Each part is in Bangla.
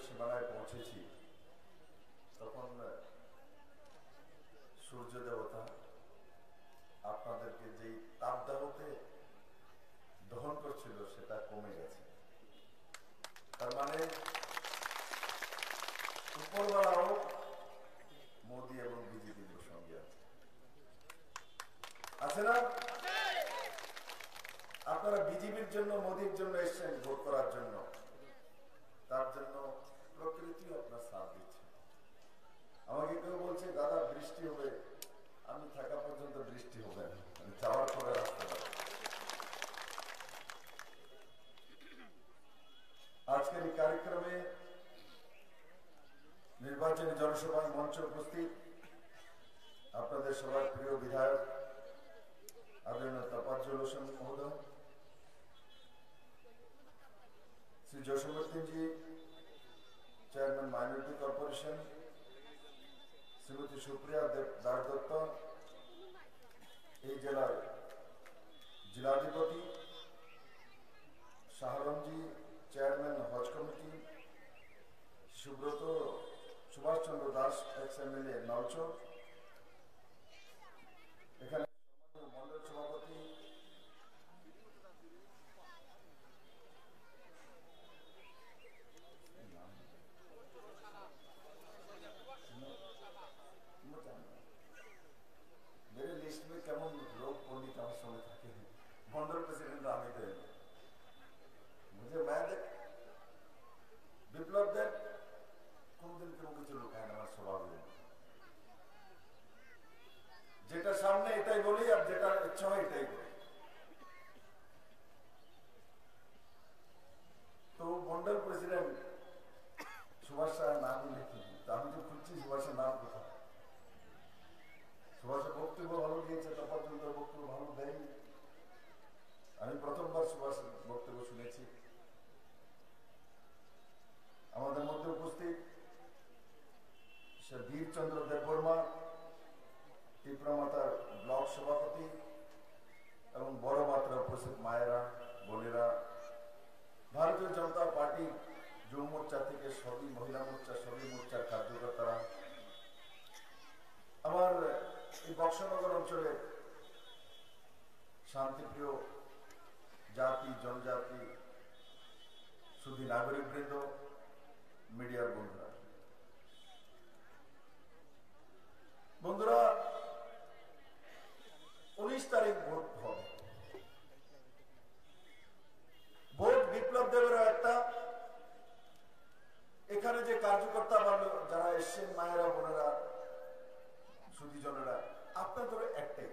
সীমানায় পৌঁছেছি তখন সূর্য দেবতা আপনাদেরকে যেই তাপদাহতে দহন করছিল সেটা কমে গেছে। তার মানে উপরওয়ালাও মোদী এবং বিজেপির সঙ্গে আছে না? আপনারা বিজেপির জন্য মোদীর জন্য এসছেন ভোট করার জন্য, তার জন্য প্রকৃতি আপনার সাথ দিচ্ছে। আমাকে কেউ বলছে দাদা বৃষ্টি হবে, আমি থাকা পর্যন্ত বৃষ্টি হবে না, যাওয়ার পরে রাস্তা হবে। আজকের এই কার্যক্রমে নির্বাচনী জনসভায় মঞ্চে উপস্থিত আপনাদের সবার প্রিয় বিধায়ক আদরণীয় তাপাজ্জল হোসেন মহোদয়, Shri Jasimuddin ji, chairman minority corporation, Shrimati Supriya Das Dutta, এই জেলার জেলাধিপতি, শাহরমজি, chairman Haj committee, Subrata Subhashchandra Das, ex MLA Nalchar, এখানে মন্ডল সভাপতি मेरे लिस्ट में केमन लोग पंडित আমার সঙ্গে থাকে, মন্ডল প্রেসিডেন্ট আমি দেন मुझे मैं देख বিপ্লব দেব কোনদিন কেউ কিছু লুকায় না, আমার স্বভাব যেটা সামনে এটাই বলি আর যেটা ইচ্ছা হয় এটাই বলি। তো মন্ডল প্রেসিডেন্ট সুভাষ রায়ের নামই লিখি, আমি তো খুঁজছি সুভাষের নাম কোথায়। সুভাষের বক্তব্য ভালো দিয়েছে, তপরচন্দ্র বক্তব্য ভালো দেয়নি। আমি প্রথমবার সুভাষের বক্তব্য শুনেছি। আমাদের মধ্যে উপস্থিত সে বীরচন্দ্র দেববর্মা, টিপ্রামাতার ব্লক সভাপতি এবং বড় মাত্রা উপস্থিত মায়েরা, বোনেরা, ভারতীয় জনতা পার্টি যুব মোর্চা থেকে সবই মহিলা মোর্চা, সবই মোর্চার কার্যকর্তারা, আমার এই বক্সনগর অঞ্চলে শান্তিপ্রিয় জাতি জনজাতি শুধু নাগরিকবৃন্দ, মিডিয়ার বন্ধুরা, বন্ধুরা 19 তারিখ ভোট হবে। ভোট বিপ্লব দেবের একটা, এখানে যে কার্যকর্তা যারা এসছেন, মায়েরা, বোনেরা, সুধীজনেরা, আপনাদের একটাই,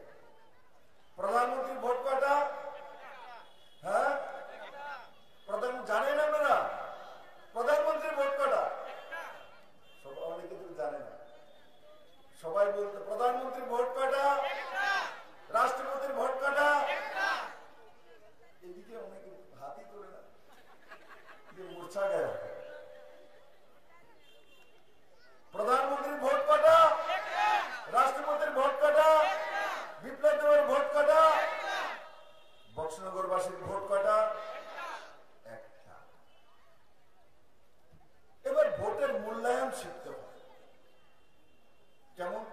প্রধানমন্ত্রীর ভোট কয়টা? হ্যাঁ, প্রধানমন্ত্রী জানেন আপনারা প্রধানমন্ত্রীর ভোট কয়টা? সবাই অনেকে তো জানে না, সবাই বলতে প্রধানমন্ত্রীর ভোট কয়টা, রাষ্ট্রপতির ভোট কয়টা, এদিকে অনেকে হাতই তোলে না, মূর্ছা গেল। প্রধানমন্ত্রীর ভোট কয়টা, রাষ্ট্রপতির ভোট কয়টা, বিপ্লব দেবের ভোট কয়টা, বক্সনগরবাসীর ভোট কয়টা? একটা। এবার ভোটের মূল্যায়ন শিখতে হবে। কেমন?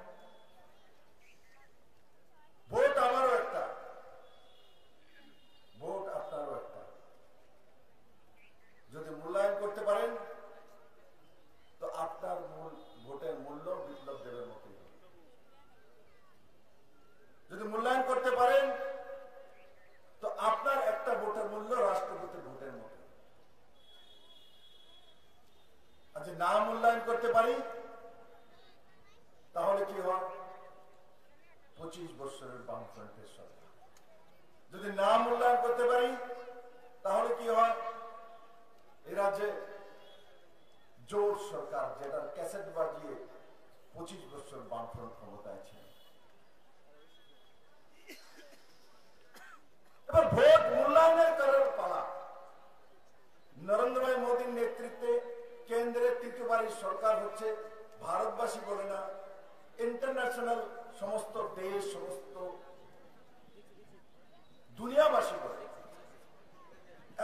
ভোট আমারও একটা, ভোট আপনারও একটা। যদি মূল্যায়ন করতে পারেন তো আপনার ভোটের মূল্য বিপ্লব দেবের মতোই হবে। যদি মূল্যায়ন করতে পারেন তো আপনার একটা ভোটের মূল্য রাষ্ট্রপতির ভোটের মতো। আর যদি না মূল্যায়ন করতে পারি তাহলে কি হয়? 25 বছরের বামফ্রন্টের সরকার। যদি না মূল্যায়ন করতে পারি তাহলে কি হয়? এই রাজ্যে জোট সরকার, যেটার ক্যাসেট বাজিয়ে 25 বছর বামফ্রন্ট ক্ষমতায় ছিল। এবার ভোট মূল্যায়নের করার পালা। নরেন্দ্র ভাই মোদীর নেতৃত্বে কেন্দ্রে তৃতীয়বারের সরকার হচ্ছে। ভারতবাসী বলে না, ইন্টারন্যাশনাল সমস্ত দেশ, সমস্ত দুনিয়াবাসী বলে।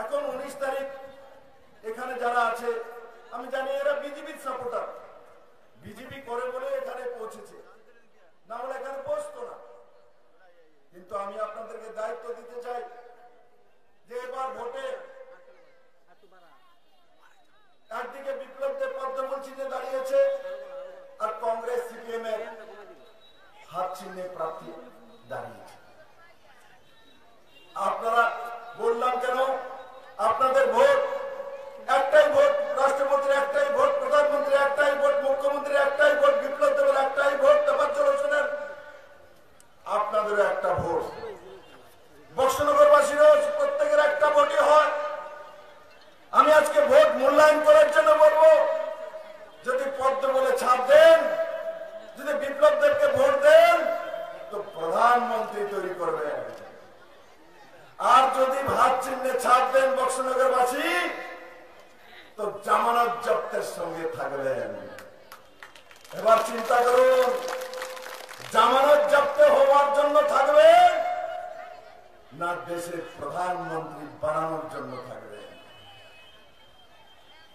এখন 19 তারিখ এখানে যারা আছে আমি জানি এরা বিজেপির সাপোর্টার, বিজেপি করে বলে এখানে পৌঁছেছে, না হলে এখানে পৌঁছতো না। কিন্তু আমি আপনাদেরকে দায়িত্ব দিতে চাই যে এবার ভোটে একদিকে বিপ্লব দেব পদ্মফুল চিহ্নে দাঁড়িয়েছে, আর কংগ্রেস সিপিএম এর হাত চিহ্নে প্রার্থী দাঁড়িয়েছে। আপনারা বললাম কেন, আপনাদের ভোট একটাই ভোট, রাষ্ট্রপতির একটাই ভোট, প্রধানমন্ত্রী একটাই ভোট, মুখ্যমন্ত্রী একটাই ভোট, বিপ্লব দেবের একটাই ভোট, তোফাজ্জল হোসেনের আপনাদেরও একটা ভোট, বক্সনগরবাসীরও প্রত্যেকের একটা ভোটই হয়। আমি আজকে ভোট মূল্যায়ন করার জন্য বলবো, যদি পদ্ম বলে ছাপ দেন, যদি বিপ্লব দেবকে ভোট দেন, তো প্রধানমন্ত্রী তৈরি করবেন। আর যদি ভাত চিহ্নে ছাপ দেন বক্সনগরবাসী, তো জামানত জব্দের সঙ্গে থাকবেন। এবার চিন্তা করুন, জামানত জব্দে হওয়ার জন্য থাকবেন না দেশের প্রধানমন্ত্রী বানানোর জন্য থাকবেন?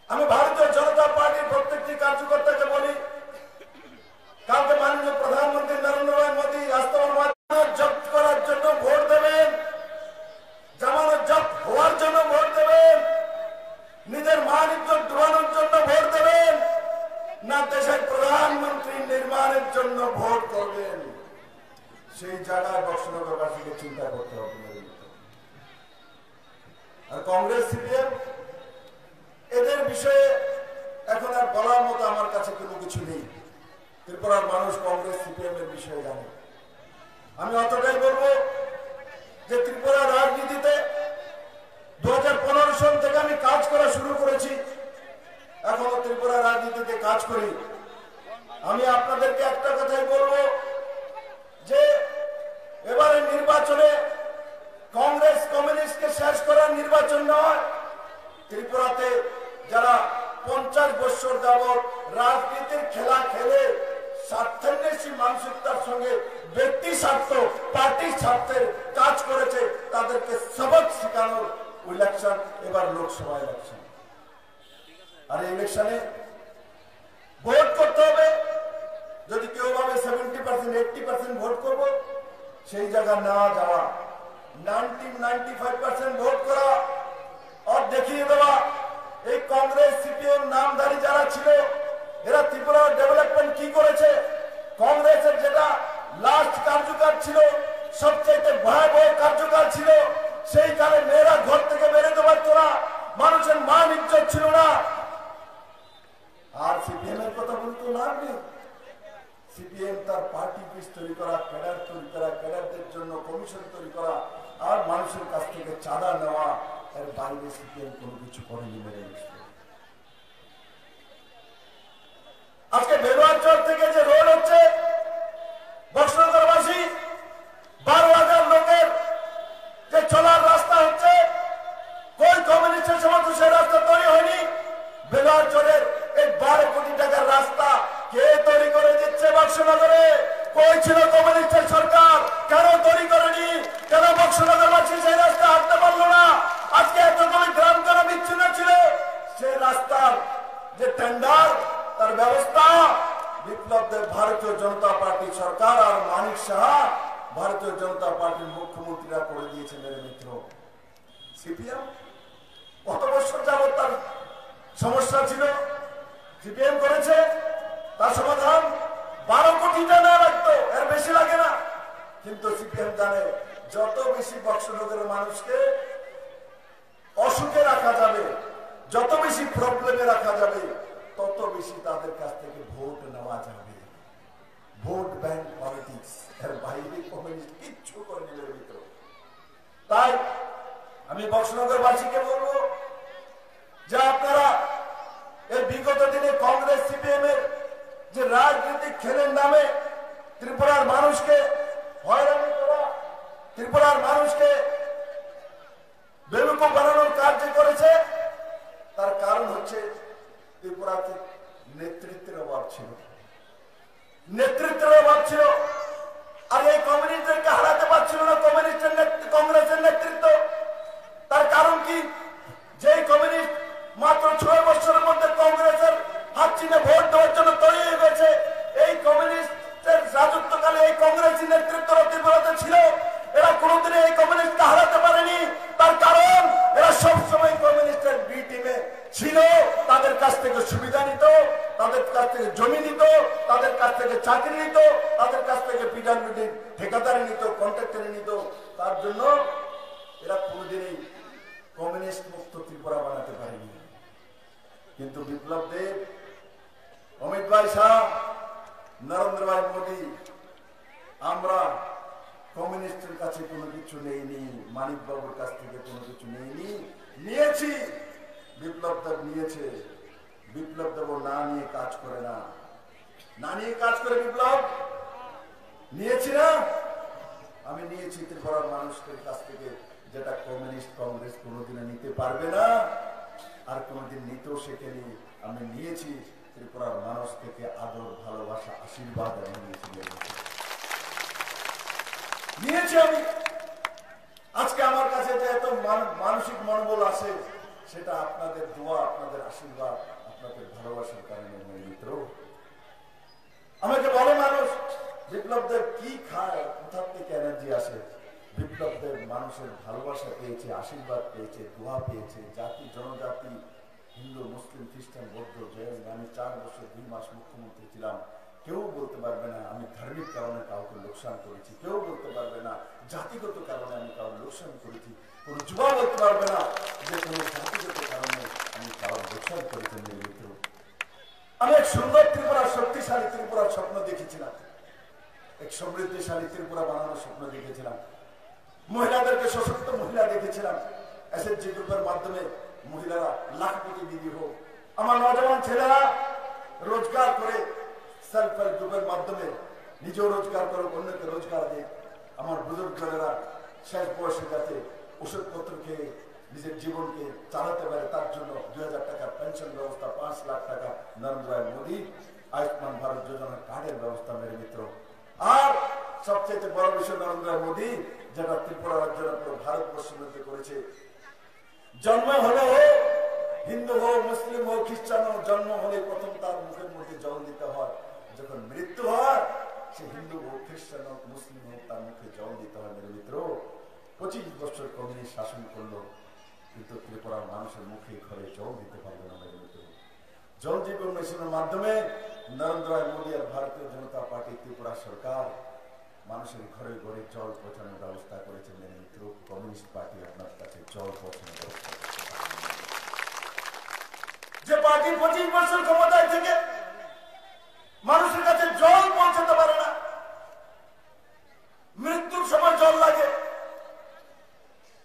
আমি ভারতীয় জনতা পার্টির প্রত্যেকটি কার্যকর্তাকে বলি, কালকে মাননীয় প্রধানমন্ত্রী নরেন্দ্র ভাই মোদী জামানত জব্দ করার জন্য ভোট দেবেন, জামানত জব্দ হওয়ার জন্য ভোট দেবেন, নিজের মান ইজ্জত ডুবানোর জন্য ভোট দেবেন, না দেশের প্রধানমন্ত্রী নির্মাণের জন্য ভোট করবেন? সেই জায়গায় বক্সনগরবাসীকে চিন্তা করতে হবে। আর কংগ্রেস সিপিএম এদের বিষয়ে এখন আর বলার মতো আমার কাছে কোনো কিছু নেই। ত্রিপুরার মানুষ কংগ্রেস সিপিএম এর বিষয়ে জানে। আমি অতটাই বলবো যে ত্রিপুরার রাজনীতিতে 2015 সাল থেকে আমি কাজ করা শুরু করেছি, এখনো ত্রিপুরা রাজনীতিতে কাজ করি। আমি আপনাদেরকে একটা কথাই বলবো যে এবারে নির্বাচনে কংগ্রেস কমিউনিস্টকে শেষ করার নির্বাচন নয়। ত্রিপুরাতে যারা 50 বছর যাবৎ রাজনীতির খেলা খেলে স্বার্থান্বেষী মানসিকতার সঙ্গে ব্যক্তি স্বার্থ, পার্টির স্বার্থের কাজ করেছে, তাদেরকে সবক শেখানোর ইলেকশন এবার লোকসভা ইলেকশন। আর এই ইলেকশনে ভোট করতে হবে। যদি কেউ ভাবে 70%, 80% ভোট করব, সেই জায়গা না যাওয়া, 95% ভোট করা আর দেখিয়ে দেওয়া এই কংগ্রেস সিপিএম নামধারী যারা ছিল এরা ত্রিপুরার ডেভেলপমেন্ট কি করেছে। কংগ্রেসের যেটা লাস্ট কার্যকাল ছিল, সবচেয়ে ভয়াবহ কার্যকাল ছিল, সেই কালে মেয়েরা ঘর থেকে বেরোতে পারতো না, মানুষের মান ইজ্জত ছিল না। আর সিপিএম এর কথা বলতে লাভ নেই। সিপিএম তার পার্টি পিস তৈরি করা, ক্যাডার তৈরি করা, ক্যাডারদের জন্য কমিশন তৈরি করা, আর মানুষের কাছ থেকে চাঁদা নেওয়া, এর বাইরে সিপিএম কোনো কিছু করেনি। মেরে আজকে বেলুয়ারচর থেকে যে রোড হচ্ছে, বক্সনগরবাসী 12,000 লোকের যে চলার রাস্তা হচ্ছে, কোন কমিউনিস্টের সময় তো সেই রাস্তা তৈরি হয়নি। বেলুয়ারচরের এই 12 কোটি টাকার রাস্তা কে তৈরি করে দিচ্ছে বক্সনগরে? কই ছিল কমিউনিস্টের সরকার? কেন তৈরি করেনি? কেন বক্সনগরবাসী সেই রাস্তা হাঁটতে পারলো না? আজকে এতগুলি গ্রাম কেন বিচ্ছিন্ন ছিল? সেই রাস্তার যে টেন্ডার, তার ব্যবস্থা বিপ্লব দেব ভারতীয় জনতা পার্টি সরকার আর মানিক সাহা ভারতীয় জনতা পার্টির মুখ্যমন্ত্রীরা করে দিয়েছে। মেরে মিত্র, সিপিএম কত বছর যাবত তার সমস্যা ছিল, সিপিএম করেছে। তার সমাধান 12 কোটি টাকা লাগতো, এর বেশি লাগে না। কিন্তু সিপিএম জানে যত বেশি বক্সনগরের মানুষকে অসুখে রাখা যাবে, যত বেশি প্রবলেমে রাখা যাবে, তত বেশি তাদের কাছ থেকে ভোট নেওয়া যাবে। ভোট ব্যাংক পলিটিক্স, এর বাইরে কমিউনিস্ট কিচ্ছু করে নিলে ভিতর। তাই আমি বক্সনগরবাসীকে বলবো যে আপনারা এই বিগত দিনে কংগ্রেস সিপিএম এর যে রাজনৈতিক খেলের নামে ত্রিপুরার মানুষকে হয়রানি করা, ত্রিপুরার মানুষকে বেবুকুফ বানানোর কাজ যে করেছে, তার কারণ হচ্ছে ত্রিপুরাতে নেতৃত্বের অভাব ছিল, নেতৃত্বের অভাব ছিল। আর এই কমিউনিস্টদেরকে হারাতে পারছিল না কংগ্রেসের নেতৃত্ব। তার কারণ কি? যে কমিউনিস্ট মাত্র 6 বছরের মধ্যে কংগ্রেসের হাত মেশিনে ভোট দেওয়ার জন্য তৈরি হয়ে গেছে। এই কমিউনিস্টের রাজত্বকালে এই কংগ্রেসী নেতৃত্ব ত্রিপুরাতে ছিল, এরা কোনোদিন এই কমিউনিস্টকে হারাতে পারেনি। তার কারণ এরা সবসময় কমিউনিস্টের বি টিমে ছিল, তাদের কাছ থেকে সুবিধা নিত, তাদের কাছ থেকে জমি নিত, তাদের কাছ থেকে চাকরি নিত, তাদের কাছ থেকে পিডব্লিউডি ঠিকাদারি নিত, কন্ট্রাক্টরি নিত। তার জন্য এরা কোনোদিনই কমিউনিস্ট মুক্ত ত্রিপুরা বানাতে পারেনি। কিন্তু বিপ্লব দেব, অমিত ভাই শাহ, নরেন্দ্র ভাই মোদী, আমরা কমিউনিস্টের কাছে কোনো কিছু নেইনি, মানিক বাবুর কাছ থেকে কোনো কিছু নেইনি, নিয়েছি। বিপ্লব দেব নিয়েছে। বিপ্লব দেব না নিয়ে কাজ করে না, না নিয়ে কাজ করে। বিপ্লব নিয়েছি না, আমি নিয়েছি ত্রিপুরার মানুষের কাছ থেকে, যেটা কমিউনিস্ট কংগ্রেস কোনোদিনও নিতে পারবে না, আর কোনোদিন নিতেও শেখেনি। আমি নিয়েছি ত্রিপুরার মানুষ থেকে আদর, ভালোবাসা, আশীর্বাদ আমি নিয়েছি আমি। আজকে আমার কাছে যে এত মানসিক মনোবল আছে, সেটা আপনাদের দোয়া, আপনাদের আশীর্বাদ, আপনাদের ভালোবাসার কারণে। মিত্র, আমাকে বলে মানুষ, বিপ্লব দেব কি খায়, কোথা থেকে এনার্জি আসে? বিপ্লব দেব মানুষের ভালোবাসা পেয়েছে, আশীর্বাদ পেয়েছে, দোয়া পেয়েছে। জাতি জনজাতি, হিন্দু, মুসলিম, খ্রিস্টান, বৌদ্ধ, জৈন, আমি 4 বছর 2 মাস মুখ্যমন্ত্রী ছিলাম। কেউ বলতে পারবে না আমি ধার্মিক কারণে কাউকে লোকসান করেছি, কেউ বলতে পারবে না জাতিগত কারণে আমি কাউকে লোকসান করেছি, কোন যুবা বলতে পারবে না যে কোনো জাতিগত কারণে আমি কাউকে লোকসান করেছি। মিত্র, আমি এক সুন্দর ত্রিপুরা, শক্তিশালী ত্রিপুরার স্বপ্ন দেখেছিলাম, এক সমৃদ্ধিশালী ত্রিপুরা বানানোর স্বপ্ন দেখেছিলাম, মহিলাদেরকে সশক্ত মহিলা দেখেছিলাম। এসএসজি গ্রুপের মাধ্যমে মহিলারা লাখপতি দিদি হোক, আমার নজওয়ান ছেলেরা রোজগার করে, সেলফ হেল্প গ্রুপের মাধ্যমে নিজেও রোজগার করে, অন্যকে রোজগার দেয়। আমার বুজুর্গরা শেষ বয়সে যাতে ওষুধপত্র খেয়ে নিজের জীবনকে চালাতে পারে, তার জন্য 2000 টাকার পেনশন ব্যবস্থা, 5 লাখ টাকা নরেন্দ্র ভাই মোদী আয়ুষ্মান ভারত যোজনার কার্ডের ব্যবস্থা। মেরে মিত্র, আর সবচেয়ে বড় বিষয় নরেন্দ্র ভাই মোদী, যেটা ত্রিপুরা রাজ্যের পুরো ভারতবর্ষের মধ্যে করেছে, জন্ম হলে হিন্দু হোক, মুসলিম হোক, খ্রিস্টান হোক, জন্ম হলে প্রথম তার মুখের মধ্যে জল দিতে হয়। যখন মৃত্যু হয়, সে হিন্দু হোক, খ্রিস্টান হোক, মুসলিম হোক, তার মুখে জল দিতে হয়। মেরে মিত্র, 25 বছর কমিউনিস্ট শাসন করলো, কিন্তু ত্রিপুরার মানুষের মুখে ঘরে জল দিতে পারবে না। মেরে মিত্র, জল জীবন মিশনের মাধ্যমে নরেন্দ্র ভাই মোদী আর ভারতীয় জনতা পার্টি ত্রিপুরা সরকার মানুষের ঘরে ঘরে জল পৌঁছানোর ব্যবস্থা করেছে। মেরে মিত্র, কমিউনিস্ট পার্টি আপনার কাছে জল পৌঁছানোর ব্যবস্থা করেছে। যে পার্টি 25 বছর ক্ষমতায় থেকে মানুষের কাছে জল পৌঁছাতে পারে না, মৃত্যুর সময় জল লাগে,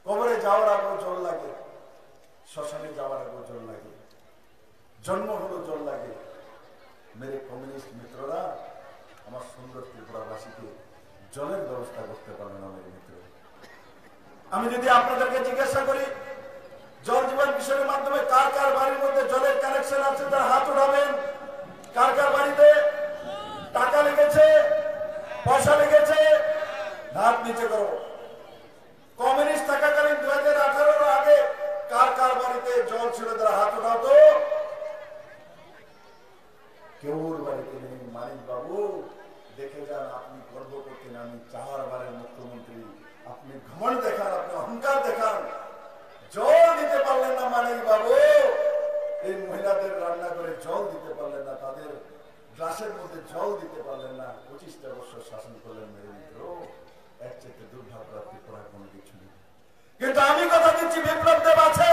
কবরে যাওয়ার আগেও জল লাগে, শ্মশানে যাওয়ার আগেও জল লাগে, জন্ম হলো জল লাগে। মেরে কমিউনিস্ট মিত্ররা আমার সুন্দর ত্রিপুরাবাসীকে জলের ব্যবস্থা করতে পারবে না। মেরে মিত্র, আমি যদি আপনাদেরকে জিজ্ঞাসা করি, জল জীবন মিশনের মাধ্যমে কার কার বাড়ির মধ্যে জলের কানেকশন আছে, তার হাত উঠাবেন। কার কার বাড়িতে টাকা লেগেছে, পয়সা লেগেছে, হাত নিচে করো। কমিউনিস্ট থাকাকালীন 2018 আগে কার কার বাড়িতে জল ছিল, তারা হাত উঠাতো। কেউর বাড়িতে নেই। মানিক বাবু, দেখে যান, আপনি গর্ব করতেন আমি 4 বারের মুখ্যমন্ত্রী, আপনি ঘমন্ড দেখান, আপনি অহংকার দেখান, জল দিতে পারলেন না। মানিক বাবু, এই মহিলাদের রান্না করে জল দিতে পারলেন না, তাদের গ্লাসের মধ্যে জল দিতে পারলেন না। 25টা বছর শাসন করলেন। মেরে মিত্র, এর চেয়ে দুর্ভাগ্য ত্রিপুরার কোনো কিছু নেই। কিন্তু আমি কথা দিচ্ছি, বিপ্লব দেব আছে,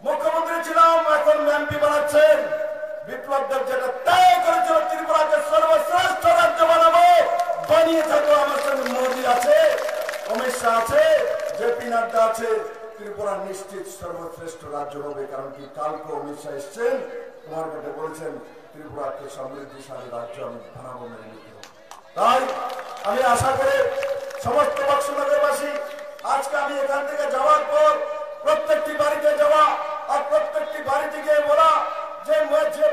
মুখ্যমন্ত্রী ছিলাম, এখন এমপি বানাচ্ছেন। বিপ্লব দেব যেটা ত্যাগ করেছিল, ত্রিপুরাকে সর্বশ্রেষ্ঠ রাজ্য বানাবো, বানিয়ে থাকো। আমার সঙ্গে মোদী আছে, অমিত শাহ আছে, জেপি নাড্ডা আছে। ত্রিপুরা নিশ্চিত সর্বশ্রেষ্ঠ রাজ্য হবে। কারণ কি, কালকে অমিত শাহ এসছেন, তোমার কাছে বলছেন ত্রিপুরাকে সমৃদ্ধিশালী রাজ্য আমি বানাবো। মেরে মিত্র, তাই আমি আশা করি সমস্ত বক্সনগরবাসী, আজকে আমি এখান থেকে যাওয়ার পর প্রত্যেকটি বাড়িতে যাওয়া, আর প্রত্যেকটি বাড়িতে গিয়ে বলা যে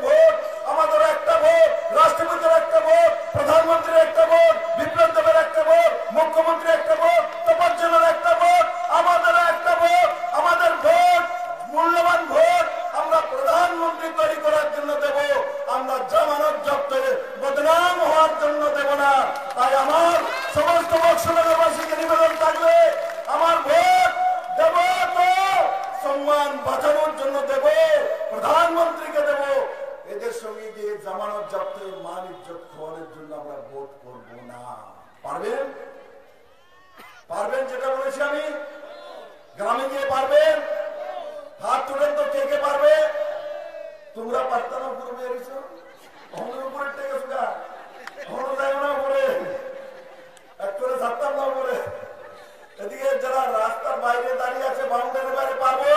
ভোট আমাদের একটা ভোট, রাষ্ট্রপতির একটা ভোট, প্রধানমন্ত্রীর একটা ভোট, বিপ্লব দেবের একটা ভোট, মুখ্যমন্ত্রীর একটা ভোট, তপজ্জনের একটা ভোট, আমাদের একটা ভোট। আমাদের ভোট মূল্যবান ভোট আমরা প্রধানমন্ত্রী তৈরি করার জন্য দেব। ভোট করব না। পারবেন? পারবেন যেটা বলেছি আমি? গ্রামে গিয়ে পারবেন? হাত তুলেন তো, কে কে পারবে? তোমরা পারতা না উপরে বেরিয়েছো, আমাদের উপরে টেকে সুগা আমরা যাই না উপরে, এক করে ছাড়তাম না উপরে। এদিকে যারা রাস্তার বাইরে দাঁড়িয়ে আছে বাউন্ডারির বাইরে পারবো?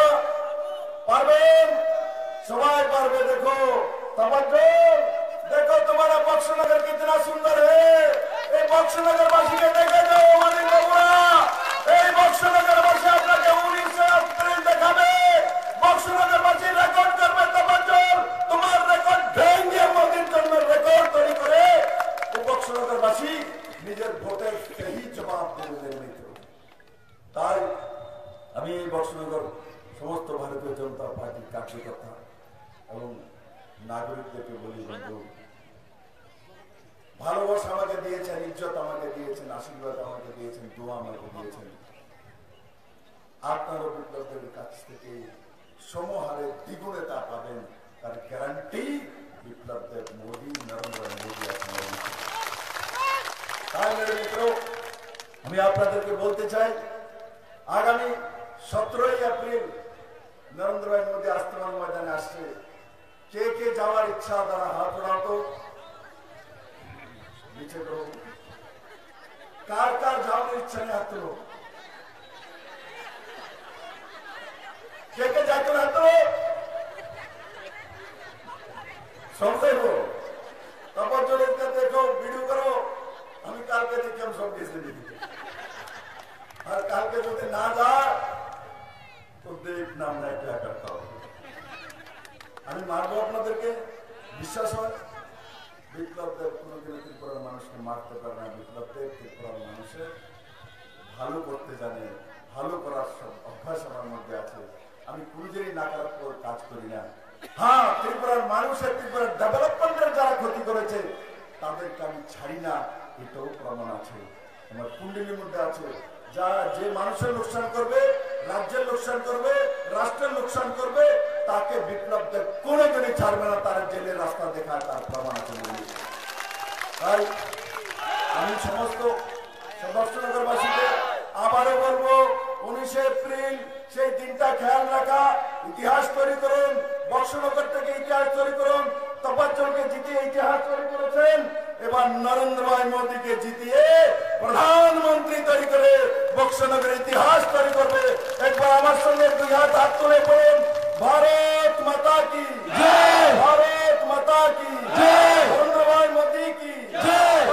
পারবেন? সবাই পারবে। দেখো तवज्जो, देखो तुम्हारा बक्सनगर कितना सुंदर है। ये बक्सनगर वासी के देखे जाओ मालिक बाबूरा, এই বক্সনগর বাসী আপনাকে 19 এপ্রিল দেখাবে। বক্সনগর বাসী রেকর্ড করবে। तवज्जो, তোমার রেকর্ড ভেঙে মোদির জন্য রেকর্ড তৈরি করে ও বক্সনগর বাসী নিজের ভোটের সহি জবাব দেবে। তাই আমি এই বক্সনগর সমস্ত ভারতীয় জনতা পার্টির কার্যকর্তা এবং নাগরিকদেরকে বলি, বন্ধু ভালোবাসা আমাকে দিয়েছেন, ইজ্জত আমাকে দিয়েছেন, আশীর্বাদ আমাকে দিয়েছেন, দোয়া আমাকে দিয়েছেন। আপনারা বিপ্লবদের কাছ থেকে সমহারে দ্বিগুণে তা পাবেন, তার গ্যারান্টি বিপ্লবদের মোদী, নরেন্দ্র মোদী আপনারা। তাই মেরে মিত্র, আমি আপনাদেরকে বলতে চাই, আগামী 17 এপ্রিল নরেন্দ্র মোদী আস্তমান ময়দানে আসছে। কে কে যাওয়ার ইচ্ছা তারা হাত উঠাও তো, নিচে করো। কার কার যাওয়ার ইচ্ছা নেই হাত তোলো। কে কে যাইতো না তো সবাই বলো। তারপর চলে দেখো, ভিডিও করো। আমি কালকে দেখলাম সব গেছে দিকে, আর কালকে যদি না যায় তো দেখ নাম না একটা করতে হবে। আমি মারবো আপনাদেরকে, বিশ্বাস হয়? বিপ্লবদের কোনোদিন ত্রিপুরার মানুষকে মারতে পারে না। বিপ্লবদের ত্রিপুরার মানুষের ভালো করতে জানে, ভালো করার সব অভ্যাস আমার মধ্যে আছে। আমি কোনোদিনই নাকারাত্মক কাজ করি না। হ্যাঁ, ত্রিপুরার মানুষের, ত্রিপুরার ডেভেলপমেন্টের যারা ক্ষতি করেছে তাদেরকে আমি ছাড়ি না, এটাও প্রমাণ আছে আমার কুণ্ডলীর মধ্যে আছে। যা যে মানুষের লোকসান করবে, রাজ্যের লোকসান করবে, রাষ্ট্রের লোকসান করবে, তাকে বিপ্লবদের কোনোদিনই ছাড়বে না। তার জেলের রাস্তা দেখায়, তার প্রমাণ আছে। তাই আমি সমস্ত বক্সনগরবাসীকে আবারও বলবো, 19 এপ্রিল সেই দিনটা খেয়াল রাখা, ইতিহাস তৈরি করুন। বক্সনগর থেকে ইতিহাস তৈরি করুন। তপজ্জলকে জিতিয়ে ইতিহাস তৈরি করেছেন, এবার নরেন্দ্র ভাই মোদীকে জিতিয়ে প্রধানমন্ত্রী তৈরি করে বক্সনগরের ইতিহাস তৈরি করবে। একবার আমার সঙ্গে দুই হাত তুলে পড়ুন, ভারত মাতা কি জয়, ভারত মাতা কি জয়, নরেন্দ্র ভাই মোদী কি জয়।